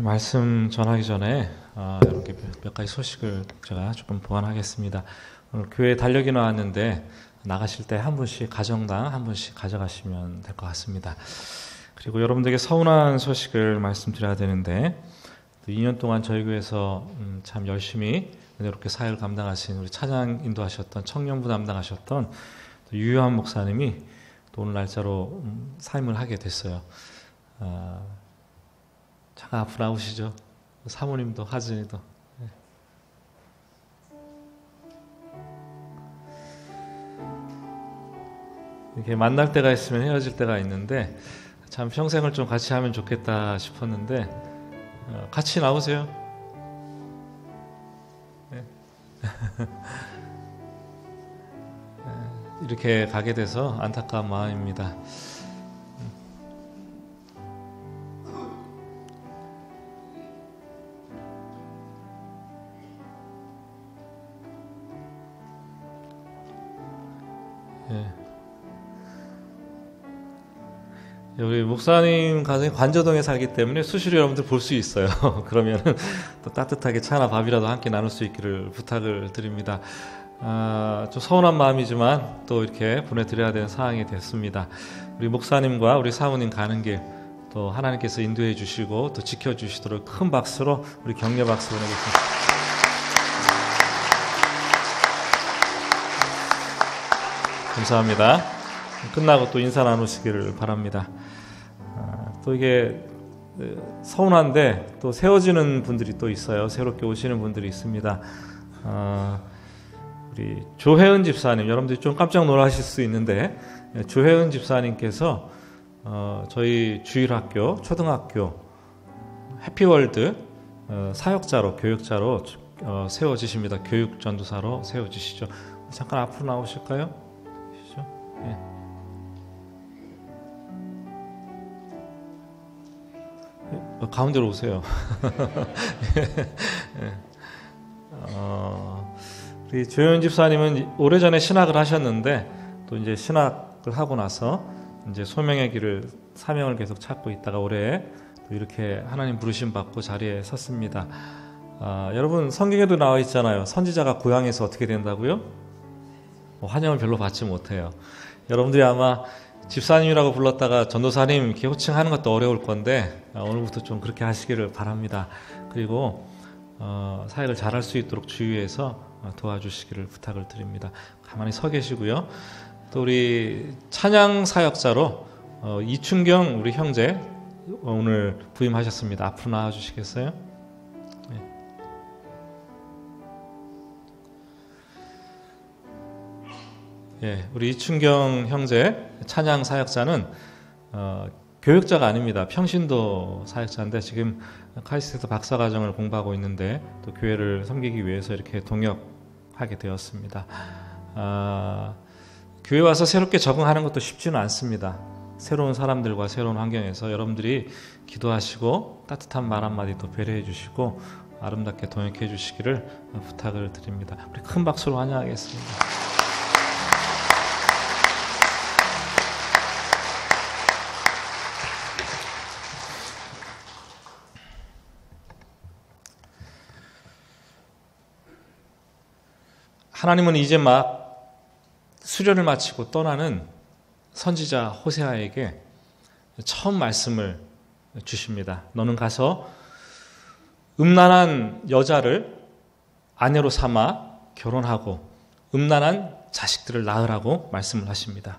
말씀 전하기 전에 이렇게 몇 가지 소식을 제가 조금 보완하겠습니다. 오늘 교회에 달력이 나왔는데 나가실 때 한 분씩 가정당 한 분씩 가져가시면 될 것 같습니다. 그리고 여러분들에게 서운한 소식을 말씀드려야 되는데 2년 동안 저희 교회에서 참 열심히 이렇게 사역을 감당하신 우리 찬양 인도하셨던 청년부 담당하셨던 유효한 목사님이 또 오늘 날짜로 사임을 하게 됐어요. 잠깐 앞으로 나오시죠. 사모님도 하진이도. 이렇게 만날 때가 있으면 헤어질 때가 있는데 참 평생을 좀 같이 하면 좋겠다 싶었는데 같이 나오세요. 네. 이렇게 가게 돼서 안타까운 마음입니다. 우리 목사님 가정이 관저동에 살기 때문에 수시로 여러분들 볼 수 있어요. 그러면은 또 따뜻하게 차나 밥이라도 함께 나눌 수 있기를 부탁을 드립니다. 좀 서운한 마음이지만 또 이렇게 보내드려야 되는 상황이 됐습니다. 우리 목사님과 우리 사모님 가는 길 또 하나님께서 인도해 주시고 또 지켜주시도록 큰 박수로 우리 격려 박수 보내겠습니다. 감사합니다. 끝나고 또 인사 나누시기를 바랍니다. 또 이게 서운한데 또 세워지는 분들이 또 있어요. 새롭게 오시는 분들이 있습니다. 우리 조혜은 집사님, 여러분들이 좀 깜짝 놀라실 수 있는데 조혜은 집사님께서 저희 주일학교, 초등학교 해피월드 사역자로, 교육자로 세워지십니다. 교육전도사로 세워지시죠. 잠깐 앞으로 나오실까요? 예. 가운데로 오세요. 우리 조현 집사님은 오래전에 신학을 하셨는데 또 이제 신학을 하고 나서 이제 소명의 길을 사명을 계속 찾고 있다가 올해 또 이렇게 하나님 부르심 받고 자리에 섰습니다. 여러분 성경에도 나와 있잖아요. 선지자가 고향에서 어떻게 된다고요? 환영을 별로 받지 못해요. 여러분들이 아마 집사님이라고 불렀다가 전도사님 이렇게 호칭하는 것도 어려울 건데 오늘부터 좀 그렇게 하시기를 바랍니다. 그리고 사역을 잘할 수 있도록 주위에서 도와주시기를 부탁을 드립니다. 가만히 서 계시고요. 또 우리 찬양 사역자로 이춘경 우리 형제 오늘 부임하셨습니다. 앞으로 나와 주시겠어요? 예, 우리 이춘경 형제 찬양 사역자는 교육자가 아닙니다. 평신도 사역자인데 지금 카이스트에서 박사과정을 공부하고 있는데 또 교회를 섬기기 위해서 이렇게 동역하게 되었습니다. 교회 와서 새롭게 적응하는 것도 쉽지는 않습니다. 새로운 사람들과 새로운 환경에서 여러분들이 기도하시고 따뜻한 말 한마디도 배려해 주시고 아름답게 동역해 주시기를 부탁을 드립니다. 우리 큰 박수로 환영하겠습니다. 하나님은 이제 막 수련을 마치고 떠나는 선지자 호세아에게 처음 말씀을 주십니다. 너는 가서 음란한 여자를 아내로 삼아 결혼하고 음란한 자식들을 낳으라고 말씀을 하십니다.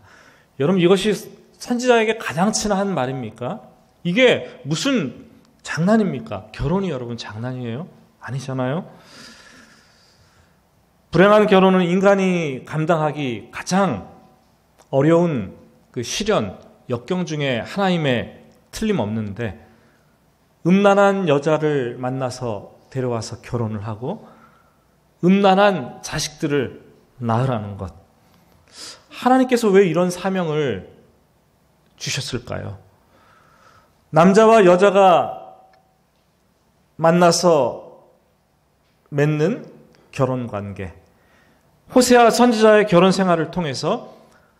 여러분 이것이 선지자에게 가장 친한 말입니까? 이게 무슨 장난입니까? 결혼이 여러분 장난이에요? 아니잖아요. 불행한 결혼은 인간이 감당하기 가장 어려운 그 시련, 역경 중에 하나임에 틀림없는데 음란한 여자를 만나서 데려와서 결혼을 하고 음란한 자식들을 낳으라는 것. 하나님께서 왜 이런 사명을 주셨을까요? 남자와 여자가 만나서 맺는 결혼관계, 호세아 선지자의 결혼 생활을 통해서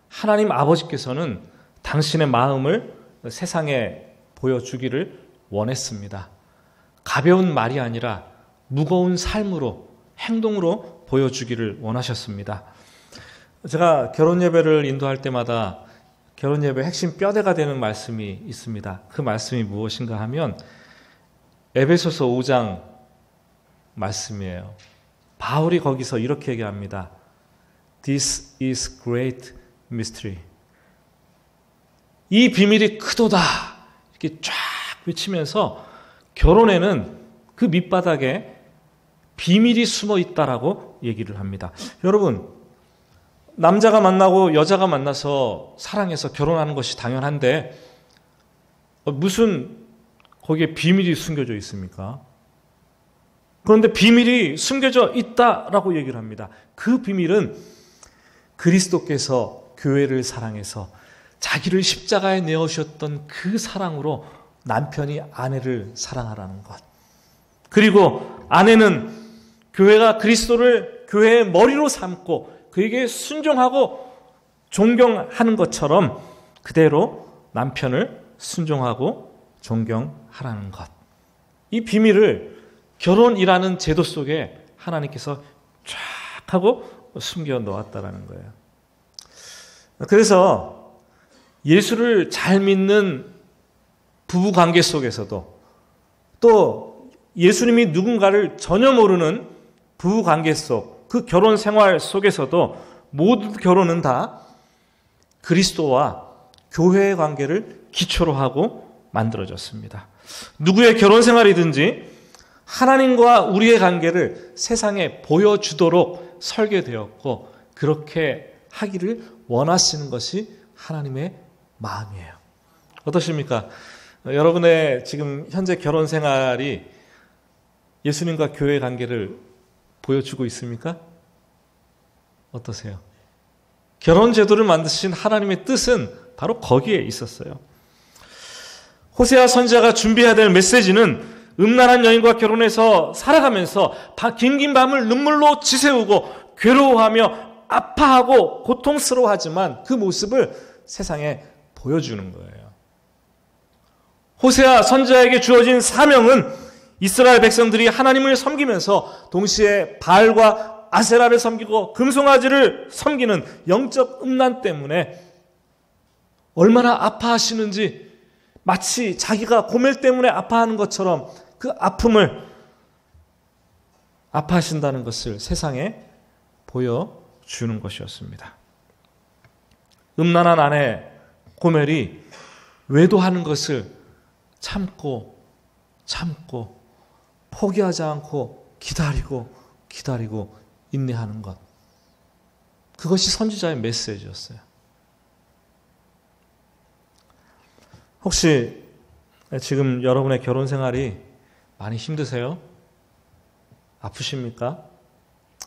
하나님 아버지께서는 당신의 마음을 세상에 보여주기를 원했습니다. 가벼운 말이 아니라 무거운 삶으로, 행동으로 보여주기를 원하셨습니다. 제가 결혼 예배를 인도할 때마다 결혼 예배 핵심 뼈대가 되는 말씀이 있습니다. 그 말씀이 무엇인가 하면 에베소서 5장 말씀이에요. 바울이 거기서 이렇게 얘기합니다. This is great mystery. 이 비밀이 크도다. 이렇게 쫙 외치면서 결혼에는 그 밑바닥에 비밀이 숨어 있다라고 얘기를 합니다. 여러분, 남자가 만나고 여자가 만나서 사랑해서 결혼하는 것이 당연한데 무슨 거기에 비밀이 숨겨져 있습니까? 그런데 비밀이 숨겨져 있다라고 얘기를 합니다. 그 비밀은 그리스도께서 교회를 사랑해서 자기를 십자가에 내어주셨던 그 사랑으로 남편이 아내를 사랑하라는 것. 그리고 아내는 교회가 그리스도를 교회의 머리로 삼고 그에게 순종하고 존경하는 것처럼 그대로 남편을 순종하고 존경하라는 것. 이 비밀을 결혼이라는 제도 속에 하나님께서 쫙 하고 숨겨 놓았다라는 거예요. 그래서 예수를 잘 믿는 부부 관계 속에서도 또 예수님이 누군가를 전혀 모르는 부부 관계 속, 그 결혼 생활 속에서도 모든 결혼은 다 그리스도와 교회의 관계를 기초로 하고 만들어졌습니다. 누구의 결혼 생활이든지 하나님과 우리의 관계를 세상에 보여주도록 설계되었고 그렇게 하기를 원하시는 것이 하나님의 마음이에요. 어떠십니까? 여러분의 지금 현재 결혼 생활이 예수님과 교회의 관계를 보여주고 있습니까? 어떠세요? 결혼 제도를 만드신 하나님의 뜻은 바로 거기에 있었어요. 호세아 선지자가 준비해야 될 메시지는 음란한 여인과 결혼해서 살아가면서 긴긴 밤을 눈물로 지새우고 괴로워하며 아파하고 고통스러워하지만 그 모습을 세상에 보여주는 거예요. 호세아 선지자에게 주어진 사명은 이스라엘 백성들이 하나님을 섬기면서 동시에 바알과 아세라를 섬기고 금송아지를 섬기는 영적 음란 때문에 얼마나 아파하시는지 마치 자기가 고멜 때문에 아파하는 것처럼 그 아픔을 아파하신다는 것을 세상에 보여주는 것이었습니다. 음란한 아내 고멜이 외도하는 것을 참고 포기하지 않고 기다리고 인내하는 것. 그것이 선지자의 메시지였어요. 혹시 지금 여러분의 결혼 생활이 많이 힘드세요? 아프십니까?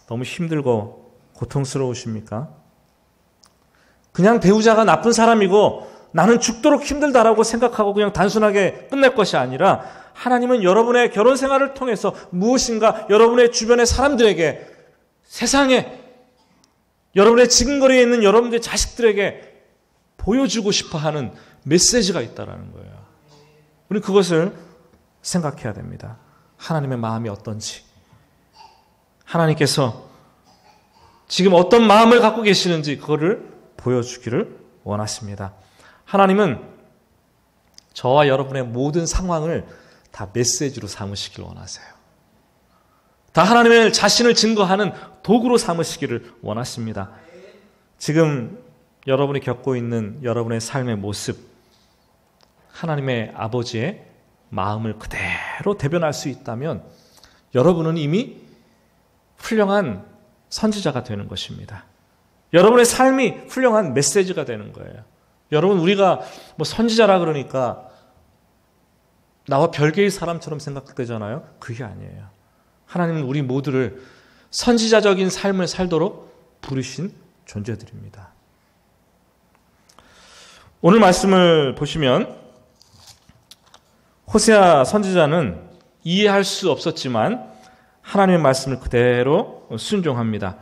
너무 힘들고 고통스러우십니까? 그냥 배우자가 나쁜 사람이고 나는 죽도록 힘들다라고 생각하고 그냥 단순하게 끝낼 것이 아니라 하나님은 여러분의 결혼 생활을 통해서 무엇인가 여러분의 주변의 사람들에게, 세상에, 여러분의 지근거리에 있는 여러분들의 자식들에게 보여주고 싶어하는 메시지가 있다는 거예요. 우리는 그것을 생각해야 됩니다. 하나님의 마음이 어떤지, 하나님께서 지금 어떤 마음을 갖고 계시는지 그거를 보여주기를 원하십니다. 하나님은 저와 여러분의 모든 상황을 다 메시지로 삼으시기를 원하세요. 다 하나님의 자신을 증거하는 도구로 삼으시기를 원하십니다. 지금 여러분이 겪고 있는 여러분의 삶의 모습, 하나님의 아버지의 마음을 그대로 대변할 수 있다면 여러분은 이미 훌륭한 선지자가 되는 것입니다. 여러분의 삶이 훌륭한 메시지가 되는 거예요. 여러분, 우리가 뭐 선지자라 그러니까 나와 별개의 사람처럼 생각되잖아요. 그게 아니에요. 하나님은 우리 모두를 선지자적인 삶을 살도록 부르신 존재들입니다. 오늘 말씀을 보시면 호세아 선지자는 이해할 수 없었지만 하나님의 말씀을 그대로 순종합니다.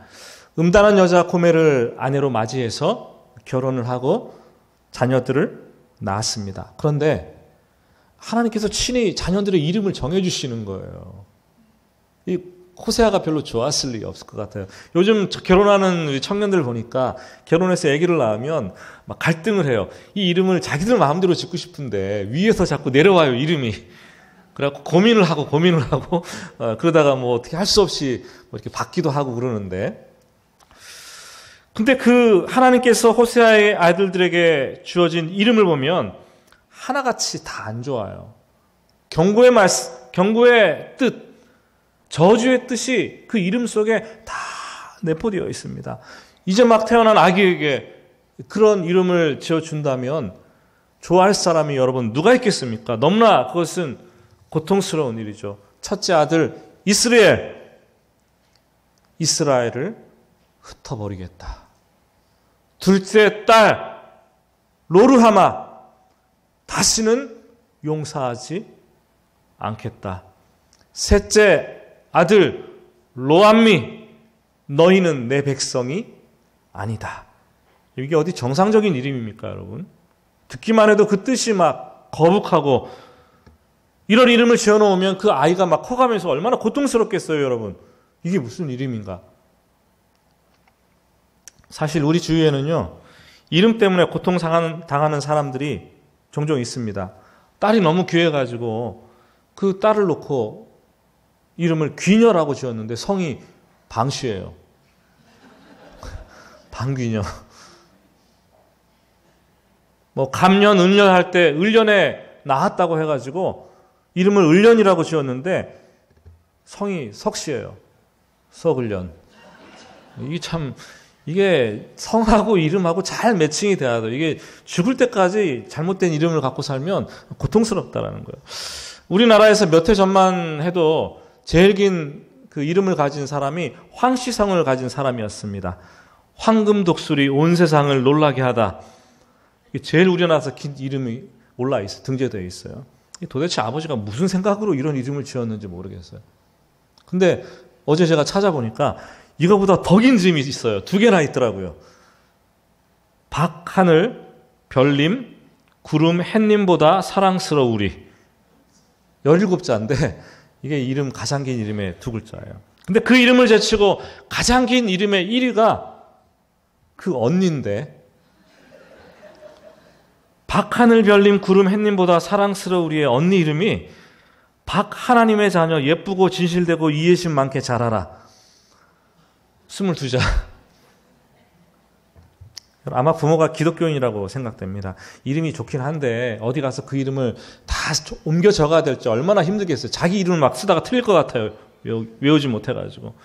음란한 여자 고멜을 아내로 맞이해서 결혼을 하고 자녀들을 낳았습니다. 그런데 하나님께서 친히 자녀들의 이름을 정해주시는 거예요. 이 호세아가 별로 좋았을 리 없을 것 같아요. 요즘 결혼하는 청년들 보니까 결혼해서 아기를 낳으면 막 갈등을 해요. 이 이름을 자기들 마음대로 짓고 싶은데 위에서 자꾸 내려와요, 이름이. 그래갖고 고민을 하고 그러다가 뭐 어떻게 할 수 없이 뭐 이렇게 받기도 하고 그러는데, 근데 그 하나님께서 호세아의 아들들에게 주어진 이름을 보면 하나같이 다 안 좋아요. 경고의 뜻, 저주의 뜻이 그 이름 속에 다 내포되어 있습니다. 이제 막 태어난 아기에게 그런 이름을 지어준다면 좋아할 사람이 여러분 누가 있겠습니까? 너무나 그것은 고통스러운 일이죠. 첫째 아들 이스라엘을 흩어버리겠다. 둘째 딸 로르하마, 다시는 용서하지 않겠다. 셋째 아들 로암미, 너희는 내 백성이 아니다. 이게 어디 정상적인 이름입니까, 여러분? 듣기만 해도 그 뜻이 막 거북하고, 이런 이름을 지어놓으면 그 아이가 막 커가면서 얼마나 고통스럽겠어요, 여러분. 이게 무슨 이름인가? 사실 우리 주위에는요, 이름 때문에 고통당하는 사람들이 종종 있습니다. 딸이 너무 귀해가지고 그 딸을 놓고 이름을 귀녀라고 지었는데 성이 방씨예요. 방귀녀. 뭐 감년, 을년 할 때 을년에 낳았다고 해가지고 이름을 을년이라고 지었는데 성이 석씨예요. 석을년. 이게 성하고 이름하고 잘 매칭이 돼야 돼요. 이게 죽을 때까지 잘못된 이름을 갖고 살면 고통스럽다라는 거예요. 우리나라에서 몇 해 전만 해도 제일 긴 그 이름을 가진 사람이 황씨성을 가진 사람이었습니다. 황금 독수리 온 세상을 놀라게 하다. 제일 우리나라에서 긴 이름이 올라 있어요. 등재되어 있어요. 도대체 아버지가 무슨 생각으로 이런 이름을 지었는지 모르겠어요. 근데 어제 제가 찾아보니까 이거보다 더 긴 이름이 있어요. 2개나 있더라고요. 박하늘, 별님, 구름, 햇님보다 사랑스러우리. 17자인데 이게 이름 가장 긴 이름의 2글자예요. 근데 그 이름을 제치고 가장 긴 이름의 1위가 그 언니인데, 박하늘, 별님, 구름, 햇님보다 사랑스러우리의 언니 이름이 박하나님의 자녀, 예쁘고 진실되고 이해심 많게 자라라. 22자. 아마 부모가 기독교인이라고 생각됩니다. 이름이 좋긴 한데 어디 가서 그 이름을 다 옮겨 적어야 될지 얼마나 힘들겠어요. 자기 이름을 막 쓰다가 틀릴 것 같아요. 외우지 못해가지고.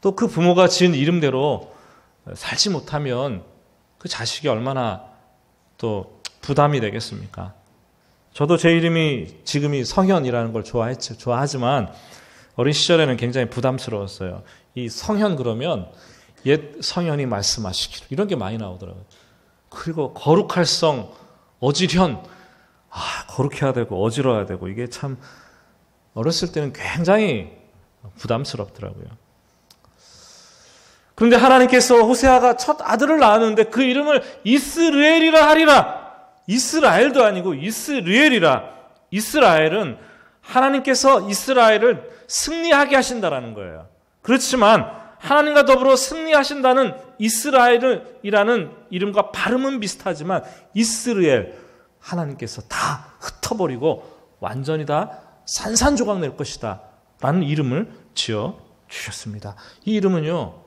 또 그 부모가 지은 이름대로 살지 못하면 그 자식이 얼마나 또 부담이 되겠습니까? 저도 제 이름이 지금이 성현이라는 걸 좋아하지만 어린 시절에는 굉장히 부담스러웠어요. 이 성현 그러면 옛 성현이 말씀하시기로 이런 게 많이 나오더라고요. 그리고 거룩할 성, 어지련, 거룩해야 되고 어지러워야 되고, 이게 참 어렸을 때는 굉장히 부담스럽더라고요. 그런데 하나님께서 호세아가 첫 아들을 낳았는데 그 이름을 이스르엘이라 하리라. 이스라엘도 아니고 이스르엘이라. 이스라엘은 하나님께서 이스라엘을 승리하게 하신다라는 거예요. 그렇지만 하나님과 더불어 승리하신다는 이스라엘이라는 이름과 발음은 비슷하지만 이스르엘, 하나님께서 다 흩어버리고 완전히 다 산산조각 낼 것이다 라는 이름을 지어 주셨습니다. 이 이름은요,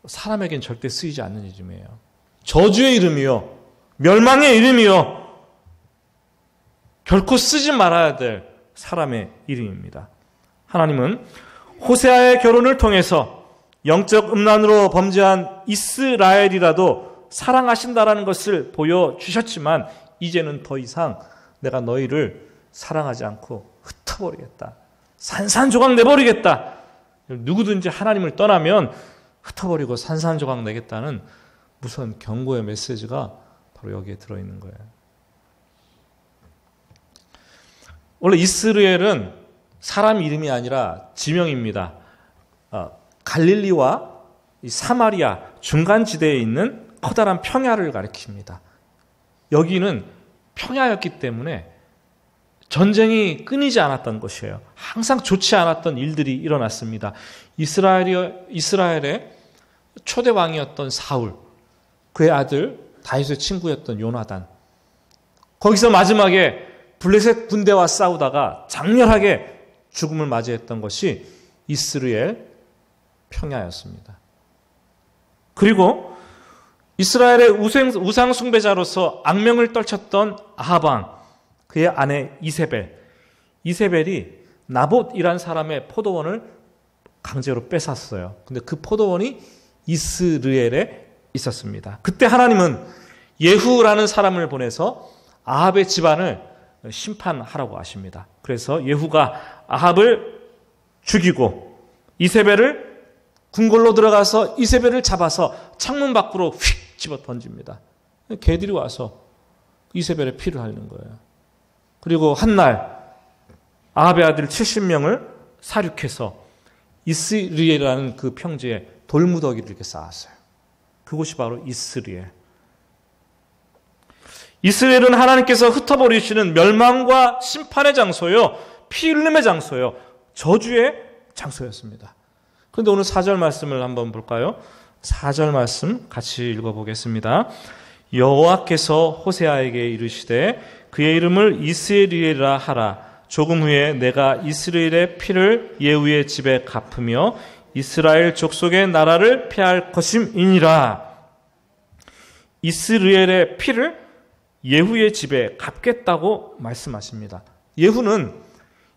사람에겐 절대 쓰이지 않는 이름이에요. 저주의 이름이요, 멸망의 이름이요, 결코 쓰지 말아야 될 사람의 이름입니다. 하나님은 호세아의 결혼을 통해서 영적 음란으로 범죄한 이스라엘이라도 사랑하신다라는 것을 보여주셨지만 이제는 더 이상 내가 너희를 사랑하지 않고 흩어버리겠다. 산산조각 내버리겠다. 누구든지 하나님을 떠나면 흩어버리고 산산조각 내겠다는 무서운 경고의 메시지가 바로 여기에 들어있는 거예요. 원래 이스라엘은 사람 이름이 아니라 지명입니다. 갈릴리와 사마리아 중간지대에 있는 커다란 평야를 가리킵니다. 여기는 평야였기 때문에 전쟁이 끊이지 않았던 것이에요. 항상 좋지 않았던 일들이 일어났습니다. 이스라엘의 초대 왕이었던 사울, 그의 아들 다윗의 친구였던 요나단, 거기서 마지막에 블레셋 군대와 싸우다가 장렬하게 죽음을 맞이했던 것이 이스라엘 평야였습니다. 그리고 이스라엘의 우상 숭배자로서 악명을 떨쳤던 아합, 그의 아내 이세벨이 나봇이란 사람의 포도원을 강제로 뺏었어요. 근데 그 포도원이 이스라엘에 있었습니다. 그때 하나님은 예후라는 사람을 보내서 아합의 집안을 심판하라고 하십니다. 그래서 예후가 아합을 죽이고 이세벨을 궁궐로 들어가서 이세벨을 잡아서 창문 밖으로 휙 집어 던집니다. 개들이 와서 이세벨의 피를 흘리는 거예요. 그리고 한날 아합의 아들 70명을 사륙해서 이스라엘이라는 그 평지에 돌무더기를 이렇게 쌓았어요. 그곳이 바로 이스라엘. 이스라엘은 하나님께서 흩어버리시는 멸망과 심판의 장소요, 피 흘림의 장소요, 저주의 장소였습니다. 그런데 오늘 4절 말씀을 한번 볼까요? 4절 말씀 같이 읽어보겠습니다. 여호와께서 호세아에게 이르시되 그의 이름을 이스라엘이라 하라. 조금 후에 내가 이스라엘의 피를 예후의 집에 갚으며 이스라엘 족속의 나라를 폐할 것임이니라. 이스라엘의 피를 예후의 집에 갚겠다고 말씀하십니다. 예후는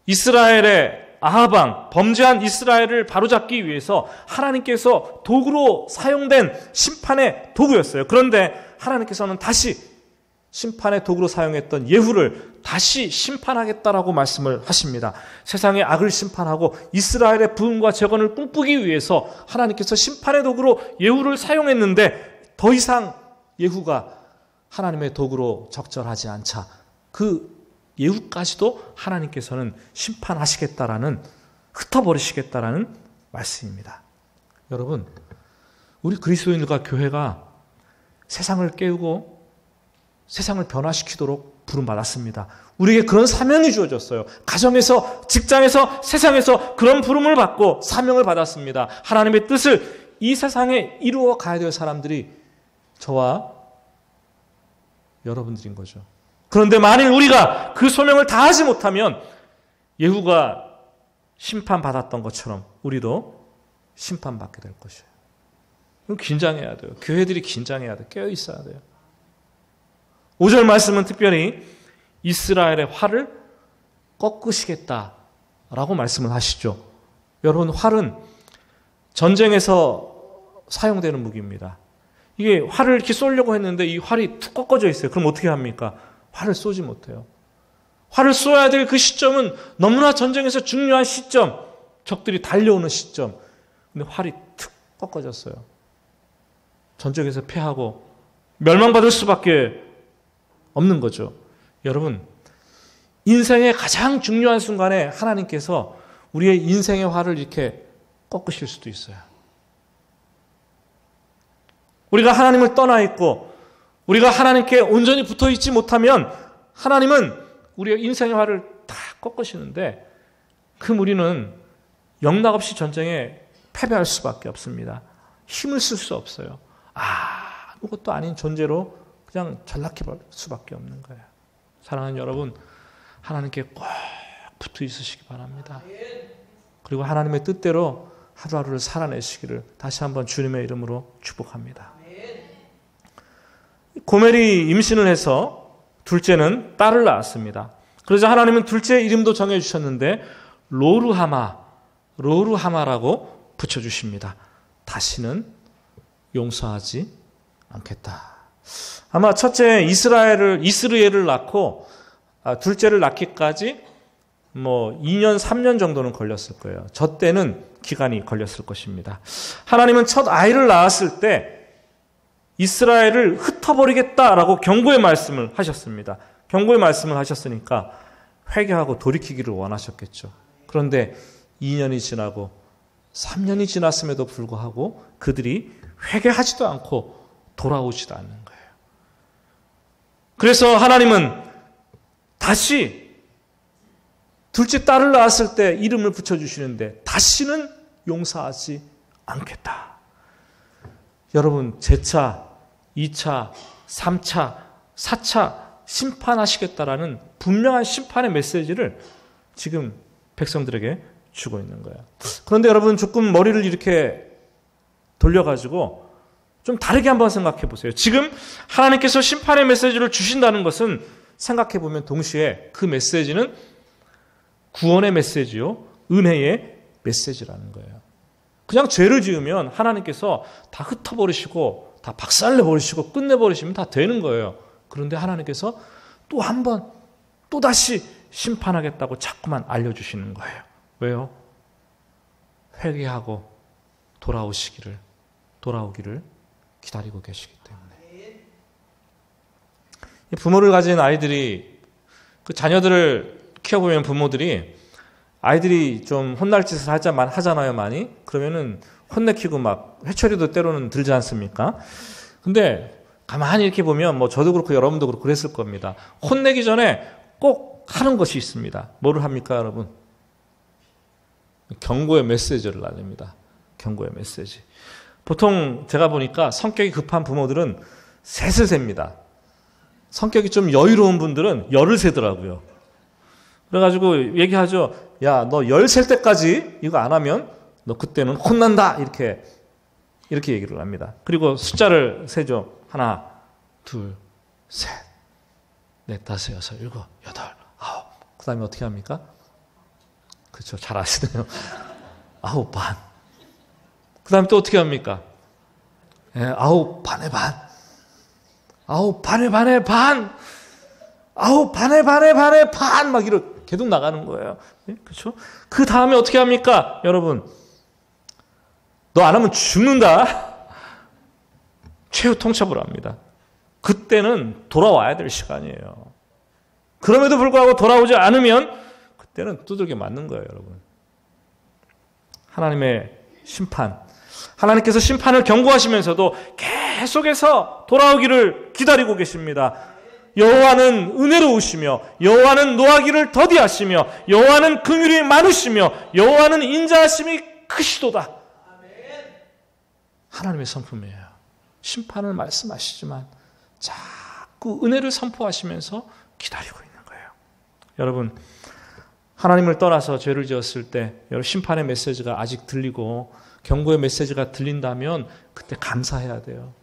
이스라엘의 아합, 범죄한 이스라엘을 바로잡기 위해서 하나님께서 도구로 사용된 심판의 도구였어요. 그런데 하나님께서는 다시 심판의 도구로 사용했던 예후를 다시 심판하겠다라고 말씀을 하십니다. 세상의 악을 심판하고 이스라엘의 부흥과 재건을 꿈꾸기 위해서 하나님께서 심판의 도구로 예후를 사용했는데 더 이상 예후가 하나님의 도구로 적절하지 않자 그 예후까지도 하나님께서는 심판하시겠다라는, 흩어버리시겠다라는 말씀입니다. 여러분, 우리 그리스도인들과 교회가 세상을 깨우고 세상을 변화시키도록 부름받았습니다. 우리에게 그런 사명이 주어졌어요. 가정에서, 직장에서, 세상에서 그런 부름을 받고 사명을 받았습니다. 하나님의 뜻을 이 세상에 이루어 가야 될 사람들이 저와 여러분들인 거죠. 그런데 만일 우리가 그 소명을 다하지 못하면 예후가 심판받았던 것처럼 우리도 심판받게 될 것이에요. 긴장해야 돼요. 교회들이 긴장해야 돼요. 깨어 있어야 돼요. 5절 말씀은 특별히 이스라엘의 활을 꺾으시겠다라고 말씀을 하시죠. 여러분, 활은 전쟁에서 사용되는 무기입니다. 이게 활을 이렇게 쏘려고 했는데 이 활이 툭 꺾어져 있어요. 그럼 어떻게 합니까? 활을 쏘지 못해요. 활을 쏘아야 될 그 시점은 너무나 전쟁에서 중요한 시점, 적들이 달려오는 시점. 근데 활이 툭 꺾어졌어요. 전쟁에서 패하고 멸망받을 수밖에 없는 거죠. 여러분, 인생의 가장 중요한 순간에 하나님께서 우리의 인생의 활을 이렇게 꺾으실 수도 있어요. 우리가 하나님을 떠나 있고 우리가 하나님께 온전히 붙어 있지 못하면 하나님은 우리의 인생의 활을 다 꺾으시는데 그 무리는 영락없이 전쟁에 패배할 수밖에 없습니다. 힘을 쓸 수 없어요. 아무것도 아닌 존재로 그냥 전락해버릴 수밖에 없는 거예요. 사랑하는 여러분, 하나님께 꼭 붙어 있으시기 바랍니다. 그리고 하나님의 뜻대로 하루하루를 살아내시기를 다시 한번 주님의 이름으로 축복합니다. 고멜이 임신을 해서 둘째는 딸을 낳았습니다. 그러자 하나님은 둘째 이름도 정해주셨는데 로루하마라고 붙여주십니다. 다시는 용서하지 않겠다. 아마 첫째 이스라엘을 낳고 둘째를 낳기까지 2년 3년 정도는 걸렸을 거예요. 저 때는 기간이 걸렸을 것입니다. 하나님은 첫 아이를 낳았을 때 이스라엘을 흩어버리겠다라고 경고의 말씀을 하셨습니다. 경고의 말씀을 하셨으니까 회개하고 돌이키기를 원하셨겠죠. 그런데 2년이 지나고 3년이 지났음에도 불구하고 그들이 회개하지도 않고 돌아오지도 않는 거예요. 그래서 하나님은 다시 둘째 딸을 낳았을 때 이름을 붙여주시는데 다시는 용서하지 않겠다. 여러분, 제차, 2차, 3차, 4차 심판하시겠다라는 분명한 심판의 메시지를 지금 백성들에게 주고 있는 거예요. 그런데 여러분, 조금 머리를 이렇게 돌려가지고 좀 다르게 한번 생각해 보세요. 지금 하나님께서 심판의 메시지를 주신다는 것은 생각해 보면 동시에 그 메시지는 구원의 메시지요, 은혜의 메시지라는 거예요. 그냥 죄를 지으면 하나님께서 다 흩어버리시고 다 박살내버리시고 끝내버리시면 다 되는 거예요. 그런데 하나님께서 또 한 번 또다시 심판하겠다고 자꾸만 알려주시는 거예요. 왜요? 회개하고 돌아오기를 기다리고 계시기 때문에. 부모를 가진 아이들이, 그 자녀들을 키워보면 부모들이 아이들이 좀 혼날 짓을 하잖아요, 많이. 그러면은 혼내키고 막 회초리도 때로는 들지 않습니까? 근데 가만히 이렇게 보면 뭐 저도 그렇고 여러분도 그렇고 그랬을 겁니다. 혼내기 전에 꼭 하는 것이 있습니다. 뭐를 합니까, 여러분? 경고의 메시지를 날립니다. 경고의 메시지. 보통 제가 보니까 성격이 급한 부모들은 셋을 셉니다. 성격이 좀 여유로운 분들은 열을 세더라고요. 그래가지고 얘기하죠. 야, 너 열 셀 때까지 이거 안 하면 너 그때는 혼난다. 이렇게 얘기를 합니다. 그리고 숫자를 세죠. 하나, 둘, 셋, 넷, 다섯, 여섯, 일곱, 여덟, 아홉. 그 다음에 어떻게 합니까? 그렇죠. 잘 아시네요. 아홉 반. 그 다음에 또 어떻게 합니까? 아홉 반의 반. 아홉 반의 반의 반. 아홉 반의 반의 반의 반. 막 이렇게 계속 나가는 거예요. 그렇죠? 그 다음에 어떻게 합니까? 여러분, 너 안 하면 죽는다. 최후 통첩을 합니다. 그때는 돌아와야 될 시간이에요. 그럼에도 불구하고 돌아오지 않으면 그때는 두들겨 맞는 거예요, 여러분. 하나님의 심판. 하나님께서 심판을 경고하시면서도 계속해서 돌아오기를 기다리고 계십니다. 여호와는 은혜로우시며 여호와는 노하기를 더디하시며 여호와는 긍휼이 많으시며 여호와는 인자하심이 크시도다. 하나님의 선품이에요. 심판을 말씀하시지만 자꾸 은혜를 선포하시면서 기다리고 있는 거예요. 여러분, 하나님을 떠나서 죄를 지었을 때 여러분 심판의 메시지가 아직 들리고 경고의 메시지가 들린다면 그때 감사해야 돼요.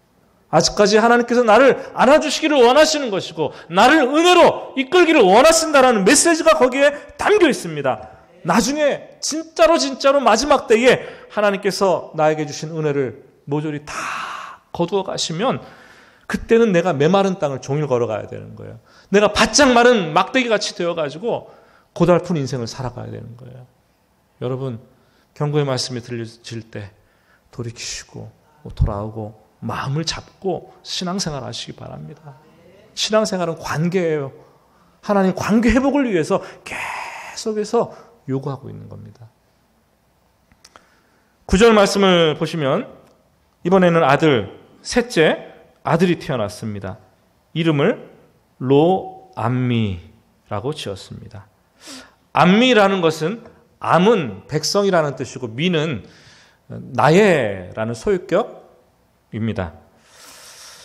아직까지 하나님께서 나를 안아주시기를 원하시는 것이고 나를 은혜로 이끌기를 원하신다라는 메시지가 거기에 담겨 있습니다. 나중에 진짜로 마지막 때에 하나님께서 나에게 주신 은혜를 모조리 다 거두어 가시면 그때는 내가 메마른 땅을 종일 걸어가야 되는 거예요. 내가 바짝 마른 막대기같이 되어가지고 고달픈 인생을 살아가야 되는 거예요. 여러분, 경고의 말씀이 들려질 때 돌이키시고 돌아오고 마음을 잡고 신앙생활 하시기 바랍니다. 신앙생활은 관계예요. 하나님 관계 회복을 위해서 계속해서 요구하고 있는 겁니다. 9절 말씀을 보시면 이번에는 셋째 아들이 태어났습니다. 이름을 로암미라고 지었습니다. 암미라는 것은 암은 백성이라는 뜻이고 미는 나의라는 소유격입니다.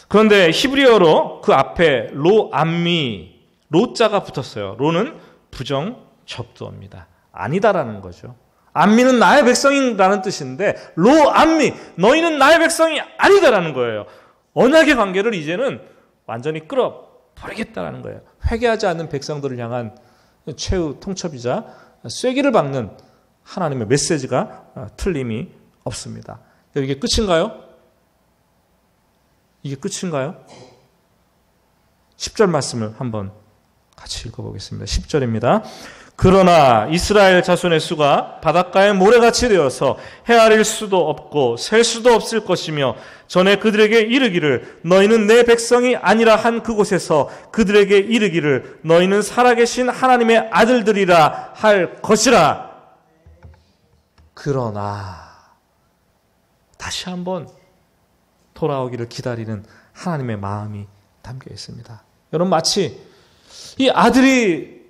그런데 히브리어로 그 앞에 로암미, 로자가 붙었어요. 로는 부정 접두어입니다. 아니다라는 거죠. 암미는 나의 백성이라는 뜻인데 로암미, 너희는 나의 백성이 아니다라는 거예요. 언약의 관계를 이제는 완전히 끌어버리겠다라는 거예요. 회개하지 않는 백성들을 향한 최후 통첩이자 쐐기를 박는 하나님의 메시지가 틀림이 없습니다. 이게 끝인가요? 이게 끝인가요? 10절 말씀을 한번 같이 읽어보겠습니다. 10절입니다. 그러나 이스라엘 자손의 수가 바닷가의 모래같이 되어서 헤아릴 수도 없고 셀 수도 없을 것이며 전에 그들에게 이르기를 너희는 내 백성이 아니라 한 그곳에서 그들에게 이르기를 너희는 살아계신 하나님의 아들들이라 할 것이라. 그러나 다시 한번 돌아오기를 기다리는 하나님의 마음이 담겨 있습니다. 여러분, 마치 이 아들이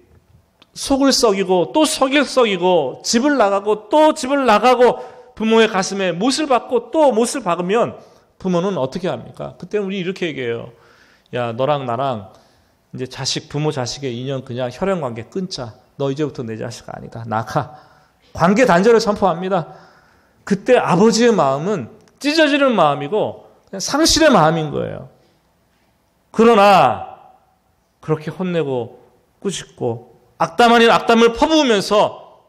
속을 썩이고 또 속을 썩이고 집을 나가고 또 집을 나가고 부모의 가슴에 못을 박고 또 못을 박으면 부모는 어떻게 합니까? 그때 우리 이렇게 얘기해요. 야, 너랑 나랑 이제 부모 자식의 인연 그냥 혈연 관계 끊자. 너 이제부터 내 자식 아니다. 나가. 관계 단절을 선포합니다. 그때 아버지의 마음은 찢어지는 마음이고 그냥 상실의 마음인 거예요. 그러나 그렇게 혼내고 꾸짖고 악담 아닌 악담을 퍼부으면서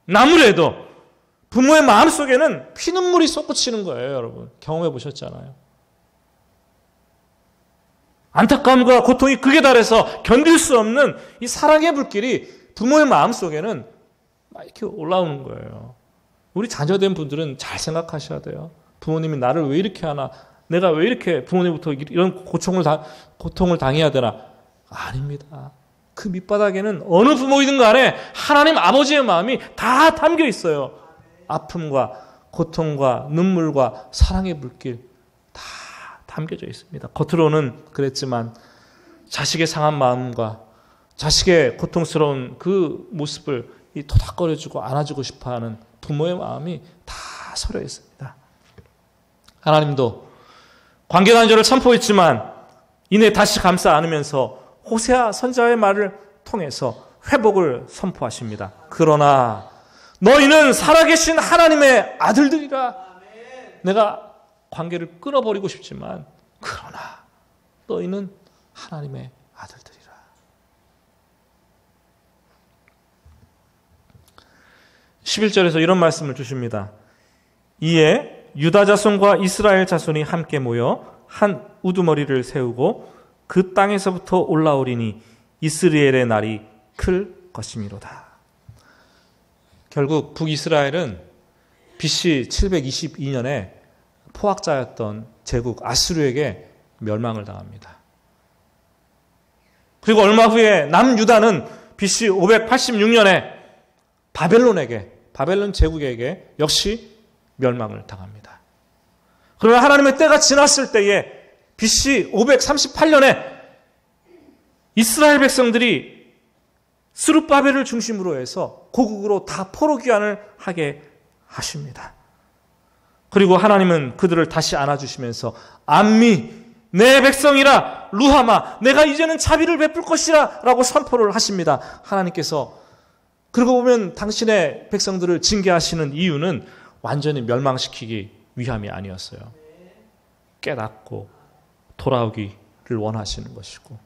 나무래도 부모의 마음속에는 피눈물이 솟구치는 거예요. 여러분 경험해 보셨잖아요. 안타까움과 고통이 극에 달해서 견딜 수 없는 이 사랑의 불길이 부모의 마음속에는 막 이렇게 올라오는 거예요. 우리 자녀된 분들은 잘 생각하셔야 돼요. 부모님이 나를 왜 이렇게 하나, 내가 왜 이렇게 부모님부터 이런 고통을 당해야 되나. 아닙니다. 그 밑바닥에는 어느 부모이든 간에 하나님 아버지의 마음이 다 담겨 있어요. 아픔과 고통과 눈물과 사랑의 불길 다 담겨져 있습니다. 겉으로는 그랬지만 자식의 상한 마음과 자식의 고통스러운 그 모습을 토닥거려주고 안아주고 싶어하는 부모의 마음이 다 서려 있습니다. 하나님도 관계 단절을 선포했지만 이내 다시 감싸 안으면서 호세아 선지자의 말을 통해서 회복을 선포하십니다. 그러나 너희는 살아계신 하나님의 아들들이라. 내가 관계를 끊어버리고 싶지만 그러나 너희는 하나님의 아들들이라. 11절에서 이런 말씀을 주십니다. 이에 유다 자손과 이스라엘 자손이 함께 모여 한 우두머리를 세우고 그 땅에서부터 올라오리니 이스라엘의 날이 클 것이미로다. 결국 북이스라엘은 BC 722년에 포악자였던 제국 아수르에게 멸망을 당합니다. 그리고 얼마 후에 남유다는 BC 586년에 바벨론 제국에게 역시 멸망을 당합니다. 그러나 하나님의 때가 지났을 때에 BC 538년에 이스라엘 백성들이 스룹바벨을 중심으로 해서 고국으로 다 포로 귀환을 하게 하십니다. 그리고 하나님은 그들을 다시 안아주시면서 암미 내 백성이라 루하마 내가 이제는 자비를 베풀 것이라 라고 선포를 하십니다. 하나님께서 그러고 보면 당신의 백성들을 징계하시는 이유는 완전히 멸망시키기 위함이 아니었어요. 깨닫고 돌아오기를 원하시는 것이고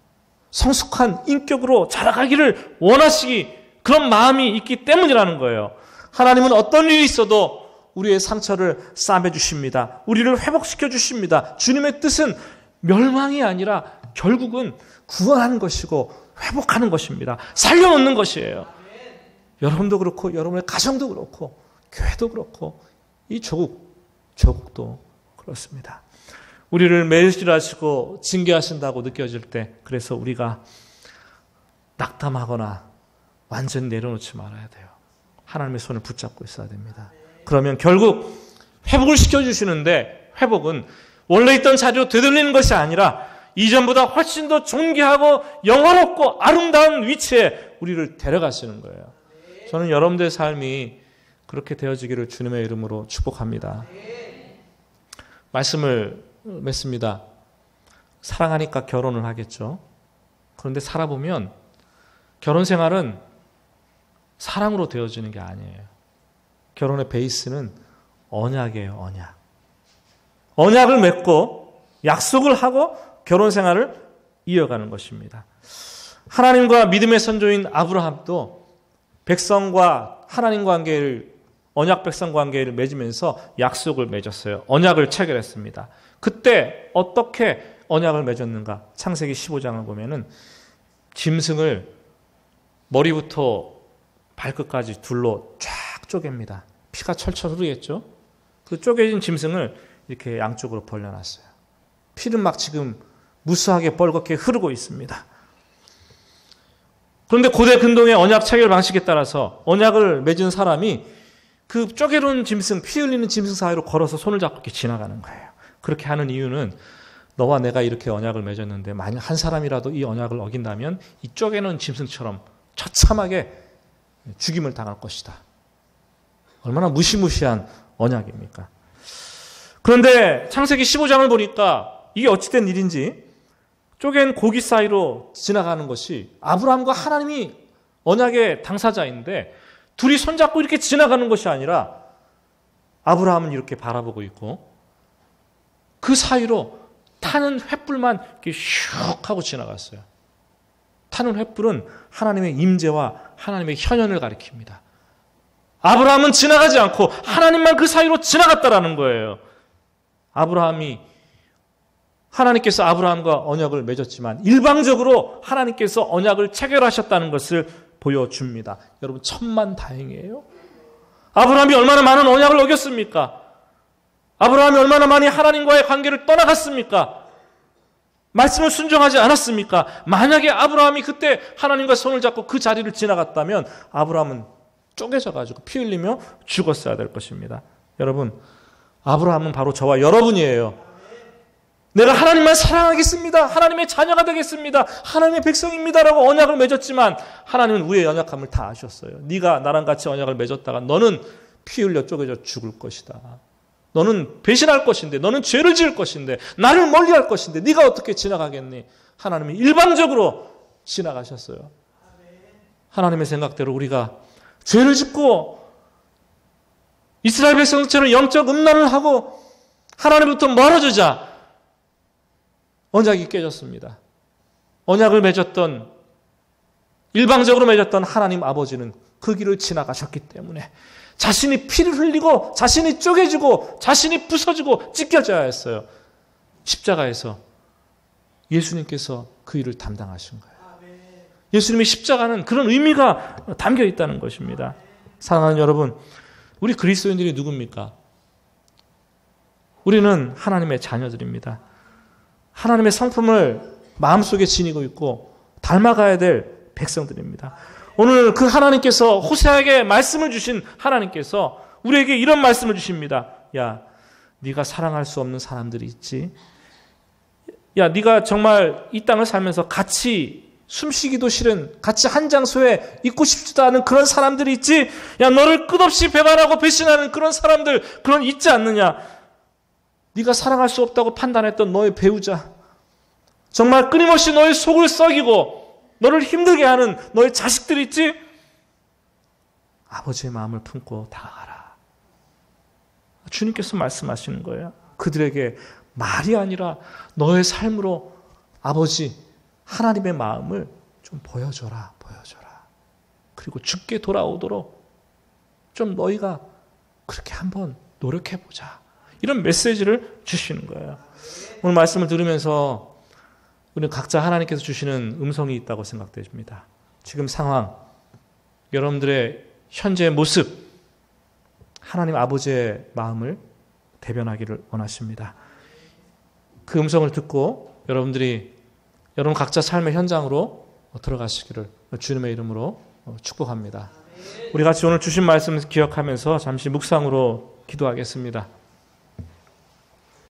성숙한 인격으로 자라가기를 원하시기 그런 마음이 있기 때문이라는 거예요. 하나님은 어떤 일이 있어도 우리의 상처를 싸매 주십니다. 우리를 회복시켜 주십니다. 주님의 뜻은 멸망이 아니라 결국은 구원하는 것이고 회복하는 것입니다. 살려놓는 것이에요. 여러분도 그렇고 여러분의 가정도 그렇고 교회도 그렇고 이 조국도 그렇습니다. 우리를 매질하시고 징계하신다고 느껴질 때 그래서 우리가 낙담하거나 완전히 내려놓지 말아야 돼요. 하나님의 손을 붙잡고 있어야 됩니다. 그러면 결국 회복을 시켜주시는데 회복은 원래 있던 자리로 되돌리는 것이 아니라 이전보다 훨씬 더 존귀하고 영원롭고 아름다운 위치에 우리를 데려가시는 거예요. 저는 여러분들의 삶이 그렇게 되어지기를 주님의 이름으로 축복합니다. 말씀을 맺습니다. 사랑하니까 결혼을 하겠죠. 그런데 살아보면 결혼 생활은 사랑으로 되어지는 게 아니에요. 결혼의 베이스는 언약이에요. 언약. 언약을 맺고 약속을 하고 결혼 생활을 이어가는 것입니다. 하나님과 믿음의 선조인 아브라함도 백성과 하나님 관계를 언약 백성 관계를 맺으면서 약속을 맺었어요. 언약을 체결했습니다. 그때 어떻게 언약을 맺었는가? 창세기 15장을 보면은 짐승을 머리부터 발끝까지 둘로 쫙 쪼갭니다. 피가 철철 흐르겠죠? 그 쪼개진 짐승을 이렇게 양쪽으로 벌려놨어요. 피는 막 지금 무수하게 뻘겋게 흐르고 있습니다. 그런데 고대 근동의 언약 체결 방식에 따라서 언약을 맺은 사람이 그 쪼개놓은 짐승, 피 흘리는 짐승 사이로 걸어서 손을 잡고 이렇게 지나가는 거예요. 그렇게 하는 이유는 너와 내가 이렇게 언약을 맺었는데 만약 한 사람이라도 이 언약을 어긴다면 이 쪼개놓은 짐승처럼 처참하게 죽임을 당할 것이다. 얼마나 무시무시한 언약입니까? 그런데 창세기 15장을 보니까 이게 어찌된 일인지 쪼갠 고기 사이로 지나가는 것이 아브라함과 하나님이 언약의 당사자인데 둘이 손잡고 이렇게 지나가는 것이 아니라 아브라함은 이렇게 바라보고 있고 그 사이로 타는 횃불만 이렇게 슉 하고 지나갔어요. 타는 횃불은 하나님의 임재와 하나님의 현현을 가리킵니다. 아브라함은 지나가지 않고 하나님만 그 사이로 지나갔다라는 거예요. 하나님께서 아브라함과 언약을 맺었지만 일방적으로 하나님께서 언약을 체결하셨다는 것을 보여줍니다. 여러분 천만다행이에요. 아브라함이 얼마나 많은 언약을 어겼습니까? 아브라함이 얼마나 많이 하나님과의 관계를 떠나갔습니까? 말씀을 순종하지 않았습니까? 만약에 아브라함이 그때 하나님과 손을 잡고 그 자리를 지나갔다면 아브라함은 쪼개져가지고 피 흘리며 죽었어야 될 것입니다. 여러분, 아브라함은 바로 저와 여러분이에요. 내가 하나님만 사랑하겠습니다. 하나님의 자녀가 되겠습니다. 하나님의 백성입니다라고 언약을 맺었지만 하나님은 우리의 연약함을 다 아셨어요. 네가 나랑 같이 언약을 맺었다가 너는 피 흘려 쪼개져 죽을 것이다. 너는 배신할 것인데, 너는 죄를 지을 것인데, 나를 멀리할 것인데 네가 어떻게 지나가겠니? 하나님이 일방적으로 지나가셨어요. 하나님의 생각대로 우리가 죄를 짓고 이스라엘 백성처럼 영적 음란을 하고 하나님부터 멀어지자 언약이 깨졌습니다. 언약을 맺었던, 일방적으로 맺었던 하나님 아버지는 그 길을 지나가셨기 때문에 자신이 피를 흘리고 자신이 쪼개지고 자신이 부서지고 찢겨져야 했어요. 십자가에서 예수님께서 그 일을 담당하신 거예요. 예수님의 십자가는 그런 의미가 담겨 있다는 것입니다. 사랑하는 여러분, 우리 그리스도인들이 누굽니까? 우리는 하나님의 자녀들입니다. 하나님의 성품을 마음속에 지니고 있고 닮아가야 될 백성들입니다. 오늘 그 하나님께서 호세아에게 말씀을 주신 하나님께서 우리에게 이런 말씀을 주십니다. 야, 네가 사랑할 수 없는 사람들이 있지. 야, 네가 정말 이 땅을 살면서 같이 숨쉬기도 싫은, 같이 한 장소에 있고 싶지도 않은 그런 사람들이 있지. 야, 너를 끝없이 배반하고 배신하는 그런 사람들, 그런 있지 않느냐. 네가 사랑할 수 없다고 판단했던 너의 배우자, 정말 끊임없이 너의 속을 썩이고 너를 힘들게 하는 너의 자식들 있지? 아버지의 마음을 품고 다가가라. 주님께서 말씀하시는 거예요. 그들에게 말이 아니라 너의 삶으로 아버지 하나님의 마음을 좀 보여줘라. 그리고 죽게 돌아오도록 좀 너희가 그렇게 한번 노력해보자. 이런 메시지를 주시는 거예요. 오늘 말씀을 들으면서 우리는 각자 하나님께서 주시는 음성이 있다고 생각됩니다. 지금 상황, 여러분들의 현재의 모습, 하나님 아버지의 마음을 대변하기를 원하십니다. 그 음성을 듣고 여러분 각자 삶의 현장으로 들어가시기를 주님의 이름으로 축복합니다. 우리 같이 오늘 주신 말씀 기억하면서 잠시 묵상으로 기도하겠습니다.